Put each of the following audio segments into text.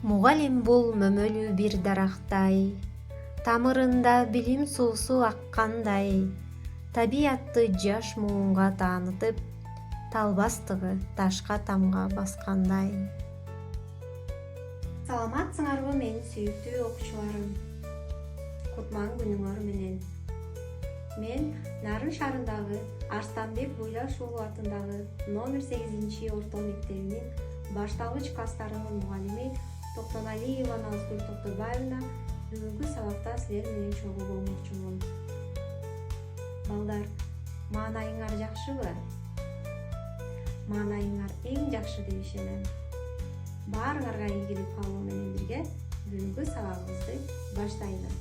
Мугалим бул мөмөлүү бир дарактай, тамырында билим суусу аккандай, табиятты жаш муунга таанытып, талбастыгы ташка тамга баскандай. Саламатсыңарбы менин сүйүктүү окуучуларым? Кутман күнүңөр менен. Мен Нарын шаарындагы Арстанбек Буйлаш уулу атындагы номер 8 орто мектебинин башталгыч класстарынын мугалими Токтоналиева Назгүл Токтобаевна бүгүнкү сабакта силер менен чогуу болмокчумун. Балдар, маанайыңар жакшыбы? Маанайыңар эң жакшы деп ишенем. Баарыңарга ийгилик каалоо менен бирге бүгүнкү сабагыбызды баштайлы.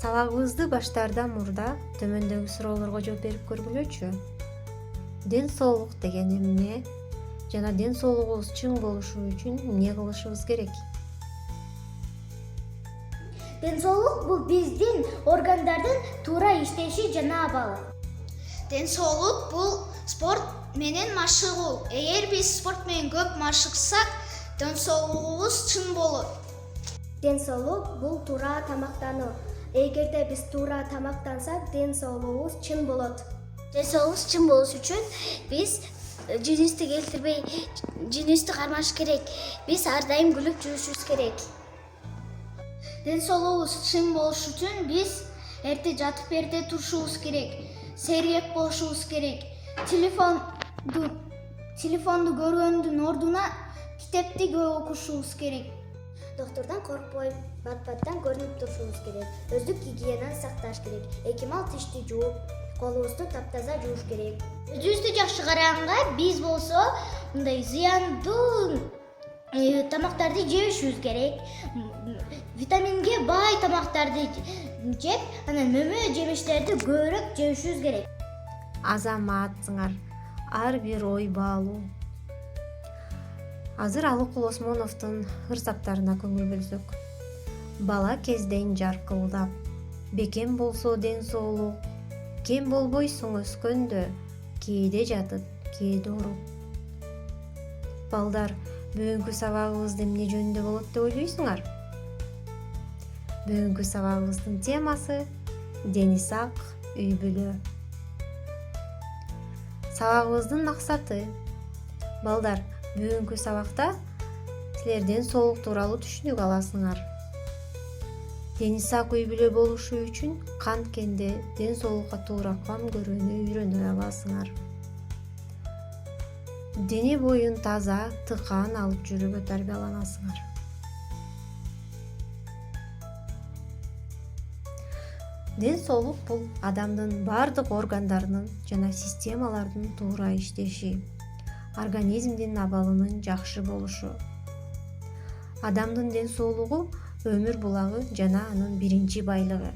Сабагыбызды баштаардан мурда төмөндөгү суроолорго жооп берип көргүлөчү. Ден соолук деген эмне? Жана ден соолугубуз чың болушу үчүн эмне кылышыбыз керек? Ден соолук бул биздин органдардын туура иштеши жана абалы. Ден соолук бул спорт менен машыгуу. Эгер биз спорт менен көп машыксак, ден соолугубуз чың болот. Ден соолук бул туура тамактануу. Эгерде биз туура тамактансак, ден соолугубуз чың болот. Ден соолугубуз чың болуш үчүн биз жыныстык келтирбей, жыныстык кармаш керек. Биз ар дайым күлүп жүрүшүбүз керек. Ден соолугубуз чың болуш үчүн биз эрте жатып эрте турушубуз керек. Сергек болушубуз керек. Телефонду көргөндүн ордуна китепти көп окушубуз керек. Доктурдан коркпой, бат-баттан көрүнүп турушубуз керек. Өздүк гигиенаны сакташ керек. Экимал тишти жууп, колубузду таптаза жууш керек. Өзүбүздү жакшы караганга биз болсо мындай зыяндуу тамактарды жебешибиз керек. Витаминге бай тамактарды жеп, анан мөмө жемиштерди көбүрөөк жебешибиз керек. Азаматсыңар, ар бир ой баалуу. Азыр Алыкул Осмоновдун ырсаптарына көңүл бөлсөк. Бала кезден жаркылдап, бекем болсо ден соолук, кем болбойсуң өскөндө, кээде жатып, кээде оруп. Балдар, бүгүнкү сабагыбыз эмне жөнүндө болот деп ойлойсуңар? Бүгүнкү сабагыбыздын темасы дени сак үй бүлө. Сабагыбыздын максаты. Балдар, бүгүнкү сабакта силерден соолук тууралуу түшүнүк аласыңар. Дени сак үй бүлө болушу үчүн канткенде ден соолукка туура кам көрүүнү үйрөнө аласыңар. Дене боюн таза, тыкаан алып жүрүүгө тарбияланасыңар. Ден соолук бул адамдын бардык органдарынын жана системалардын туура иштеши, организмдин абалынын жакшы болушу. Адамдын ден соолугу өмүр булагы жана анын биринчи байлыгы.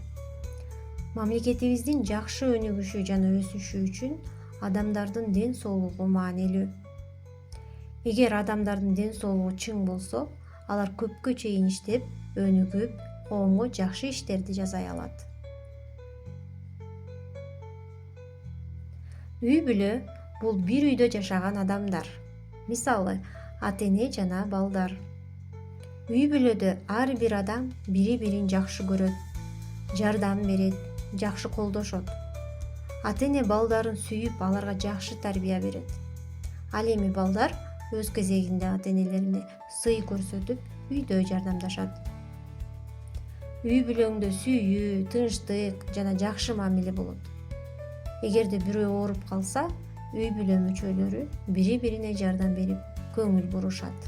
Мамлекетибиздин жакшы өнүгүшү жана өсүшү үчүн адамдардын ден соолугу маанилүү. Эгер адамдардын ден соолугу чың болсо, алар көпкө чейин иштеп, өнүгүп, коомго жакшы иштерди жасай алат. Үй бүлө бул бир үйдө жашаган адамдар. Мисалы, ата-эне жана балдар. Үй бүлөдө ар бир адам бири-бирин жакшы көрөт, жардам берет, жакшы колдошот. Ата-эне балдарын сүйүп, аларга жакшы тарбия берет. Ал эми балдар өз кезегинде ата-энелерине сый көрсөтүп, үйдө жардамдашат. Үй бүлөңдө сүйүү, тынчтык жана жакшы мамиле болот. Эгерде бирөө ооруп калса, үй бүлө мүчөлөрү бири-бирине жардам берип, көңүл бурушат.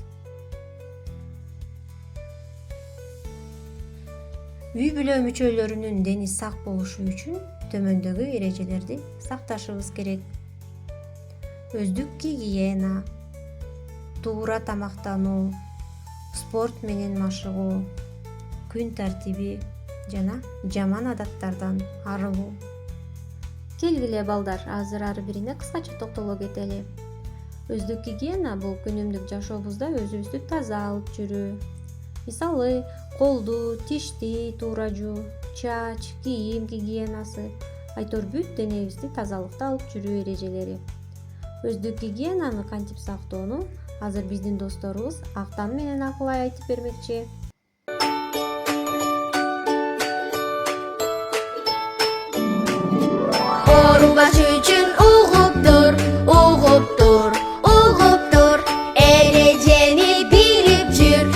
Үй бүлө мүчөлөрүнүн дени сак болушу үчүн төмөндөгү эрежелерди сакташыбыз керек. Өздүк гигиена, туура тамактануу, спорт менен машыгуу, күн тартиби жана жаман адаттардан арылуу. Келгиле балдар, азыр ар бирине кыскача токтоло кетели. Өздүк гигиена бул күнүмдүк жашообузда өзүбүздү таза алып жүрүү. Мисалы, колду, тишти туура жуу, чач, кийим гигиенасы, айтор бүт денебизди тазалыкта алып жүрүү эрежелери. Өздүк гигиенаны кантип сактоону азыр биздин досторубуз Актан менен Акылай айтып бермекчи. Оорубаш үчүн угуп тур, эрежени билип жүр.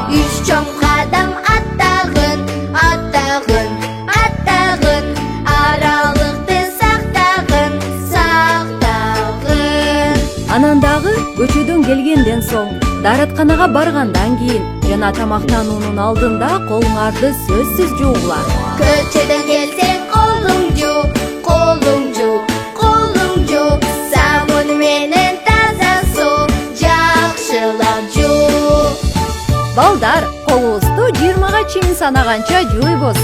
Үч чоң кадам аттагын, аралыкты сактагын. Анан дагы көчөдөн келгенден соң, дааратканага баргандан кийин жана тамактануунун алдында колуңарды сөзсүз жуугула. Көчөдөн келсең колуң жуу, сабун менен таза суу жакшылап жуу. Балдар, колубузду 20га чейин санаганча жууйбуз.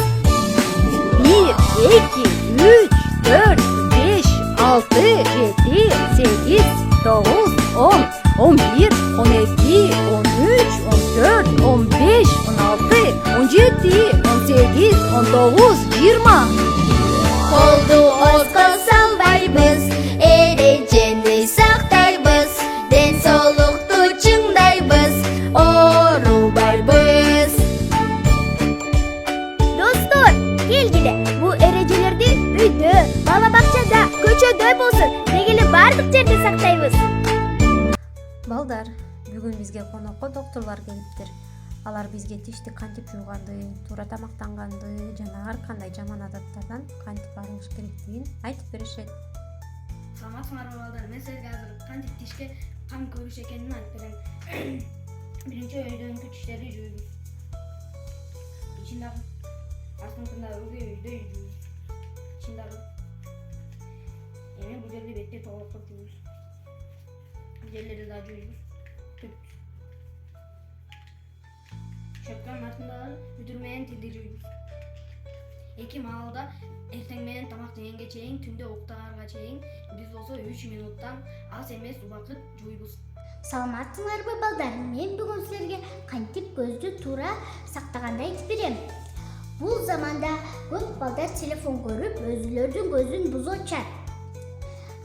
1, 2, 3, 4, 5, 6, 7, 8, 9, 10, 11, 12, 13, 14, 15, 16, 17, 18, 19, 20. Колду озго салбайбыз, эрежени сактайбыз, ден соолукту чыңдайбыз, оорубайбыз. Достор, келгиле, бул эрежелерди үйдө, бала бакчада, көчөдө болсун, дегеле бардык жерде сактайбыз. Балдар, бүгүн бизге конокко докторлор келиптир. Алар бизге тишти кантип жууганды, туура тамактанганды жана ар кандай жаман адаттардан кантип арылыш керектигин айтып беришет. Саламатсыңарбы балдар, мен силерге азыр кантип тишке кам көрүш экенин айтып берем. Биринчи өйдөнкү тиштерди жууйбуз. Ичин дагы, астыңкын дагы үйдө жууйбуз. Ичин дагы. Эми бул жерди бетти толуктап жууйбуз. Бул жерлерди дагы жууйбуз. Щетканын артында бүтүр менен тилди жууйбуз. Эки маалда эртең менен тамак жегенге чейин, түндө уктаганга чейин биз болсо 3 минуттан аз эмес убакыт жууйбуз. Саламатсыңарбы балдар, мен бүгүн силерге кантип көздү туура сактаганды айтып берем. Бул заманда көп балдар телефон көрүп, өзүлөрүнүн көзүн бузучат.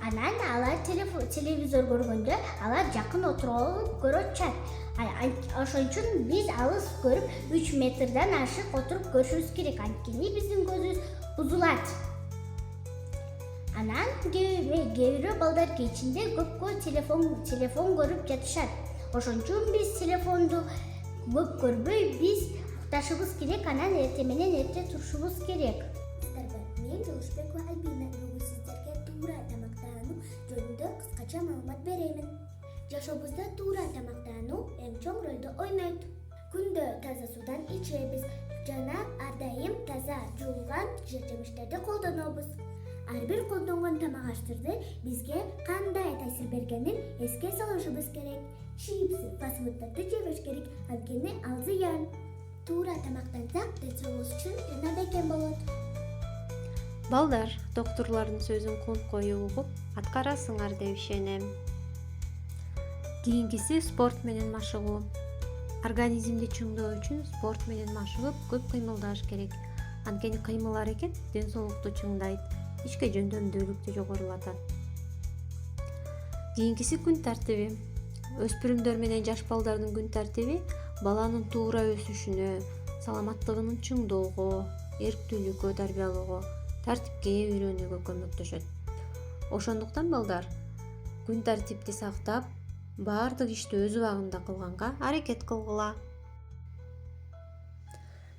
Анан алар телевизор көргөндө алар жакын отуруп көрүшөт. Ошон үчүн биз алыс көрүп 3 метрден ашык отуруп көрүшүбүз керек. Анткени биздин көзүбүз бузулат. Анан кээ бирөө балдар кечинде көпкө телефон көрүп жатышат. Ошон үчүн биз телефонду көп көрбөй, биз укташыбыз керек. Анан эртең менен эрте турушубуз керек. Мен Жолушбекова Альбина, бүгүн сиздерге туура тамактануу жөнүндө кыскача маалымат беремин. Жашообузда туура тамактануу эң чоң ролду ойнойт. Күндө таза суудан ичебиз жана ар дайым таза жуулган жемиштерди колдонобуз. Ар бир колдонгон тамак аштарды бизге кандай таасир бергенин эске салышыбыз керек. Чипсы, фастфуддарды жебеш керек, анткени ал зыян. Туура тамактансак, ден соолугубуз үчүн жана бекем болот. Балдар, докторлордун сөзүн конкой угуп, аткарасыңар деп ишенем. Кийинкиси спорт менен машыгуу. Организмди чыңдоо үчүн спорт менен машыгып, көп кыймылдаш керек. Анткени кыймыл аракет ден соолукту чыңдайт, ички жөндөмдүүлүктү жогорулатат. Кийинкиси күн тартиби. Өспүрүмдөр менен жаш балдардын күн тартиби баланын туура өсүшүнө, саламаттыгынын чыңдоого, эрктүүлүккө тарбиялоого, тартипке үйрөнүүгө көмөктөшөт. Ошондуктан балдар, күн тартипти сактап, баардык ишти өз убагында кылганга аракет кылгыла.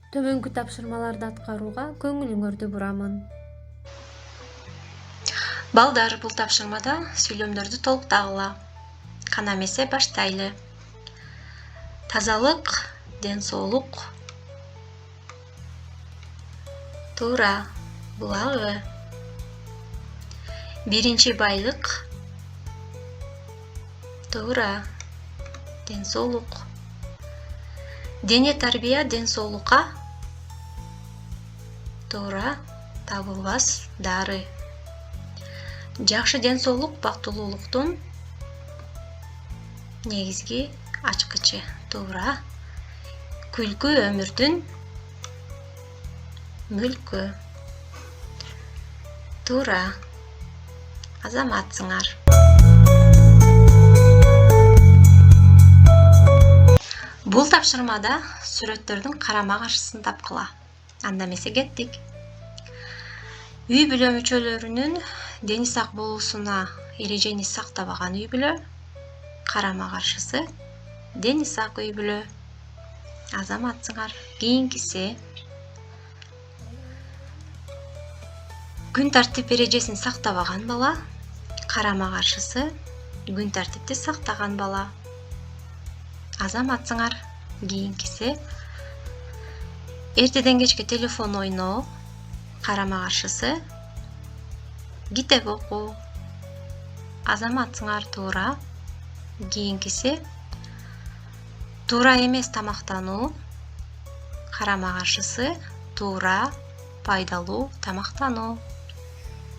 Төмөнкү тапшырмаларды аткарууга көңүлүңөрдү бурамын. Балдар, бул тапшырмада сүйлөмдөрдү толуктагыла. Кана эмесе баштайлы. Тазалык, ден соолук. Туура, булагы. Биринчи байлык. Туура, ден соолук. Дене тарбия ден соолукка. Туура, табылбас дары. Жакшы ден соолук бактылуулуктун негизги ачкычы. Туура. Күлкү өмүрдүн мүлкү. Туура. Азаматсыңар. Бул тапшырмада сүрөттөрдүн карама каршысын тапкыла. Анда эмесе кеттик. Үй бүлө мүчөлөрүнүн дени сак болуусуна эрежени сактабаган үй бүлө, карама каршысы дени сак үй бүлө. Азаматсыңар. Кийинкиси күн тартип эрежесин сактабаган бала, карама каршысы күн тартипти сактаган бала. Азаматсыңар. Кийинкиси эртеден кечке телефон ойноо, карама каршысы китеп окуу. Азаматсыңар. Туура. Кийинкиси туура эмес тамактануу, карама каршысы туура, пайдалуу тамактануу.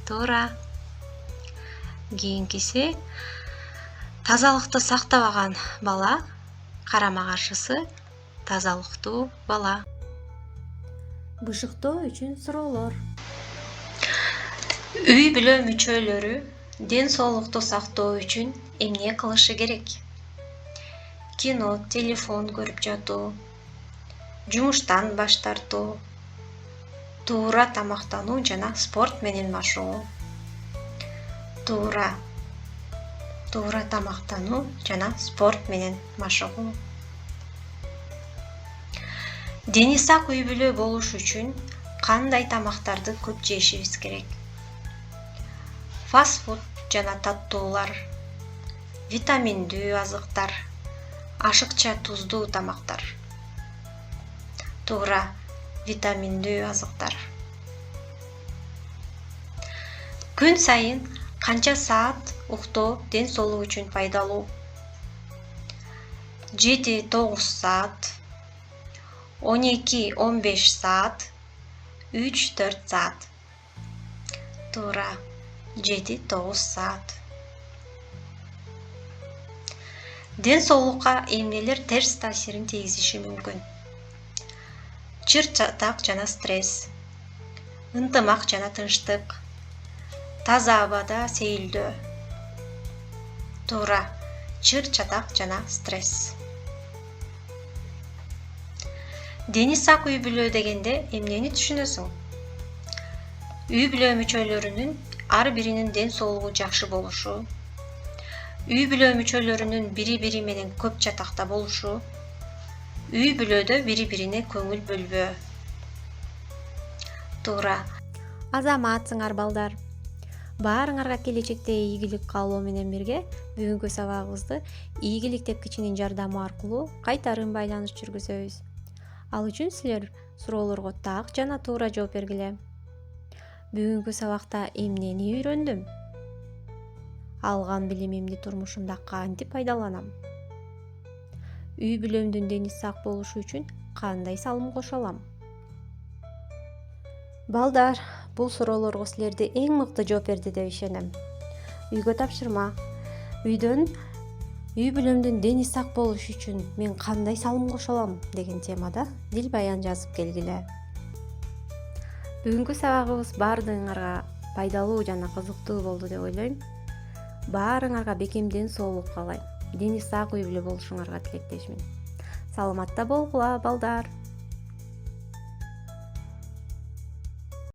Туура. Кийинкиси тазалыкты сактабаган бала, карама каршысы тазалыктуу бала. Бышыктоо үчүн суроолор. Үй бүлө мүчөлөрү ден соолукту сактоо үчүн эмне кылышы керек? Кино, телефон көрүп жатуу, жумуштан баш тартуу, туура тамактануу жана спорт менен машыгуу. Туура. Туура тамактануу жана спорт менен машыгуу. Дени сак үй бүлө болуш үчүн кандай тамактарды көп жешибиз керек? Фастфуд жана таттуулар, витаминдүү азыктар, ашыкча туздуу тамактар. Туура, витаминдүү азыктар. Күн сайын канча саат уктоо ден соолук үчүн пайдалуу? 7-9 саат, 12-15 саат, 3-4 саат. Туура, 7-9 саат. Ден соолукка эмнелер терс таасирин тийгизиши мүмкүн? Чыр чатак жана стресс, ынтымак жана тынчтык, таза абада сейилдөө. Туура, чыр чатак жана стресс. Дени сак үй бүлө дегенде эмнени түшүнөсүң? Үй бүлө мүчөлөрүнүн ар биринин ден соолугу жакшы болушу, үй бүлө мүчөлөрүнүн бири-бири менен көп чатакта болушу, үй бүлөдө бири-бирине көңүл бөлбөө. Туура. Азаматсыңар балдар. Баарыңарга келечекте ийгилик каалоо менен бирге бүгүнкү сабагыбызды ийгилик тепкичинин жардамы аркылуу кайтарым байланыш жүргүзөбүз. Ал үчүн силер суроолорго так жана туура жооп бергиле. Бүгүнкү сабакта эмнени үйрөндүм? Алган билимимди турмушумда кантип пайдаланам? Үй бүлөмдүн дени сак болушу үчүн кандай салым кошо алам? Балдар, бул суроолорго силерди эң мыкты жооп берди деп ишенем. Үйгө тапшырма. Үй бүлөмдүн дени сак болушу үчүн мен кандай салым кошо алам деген темада дил баян жазып келгиле. Бүгүнкү сабагыбыз баардыгыңарга пайдалуу жана кызыктуу болду деп ойлойм. Баарыңарга бекем ден соолук каалайм. Дени сак үй бүлө болушуңарга тилектешмин. Саламатта болгула балдар.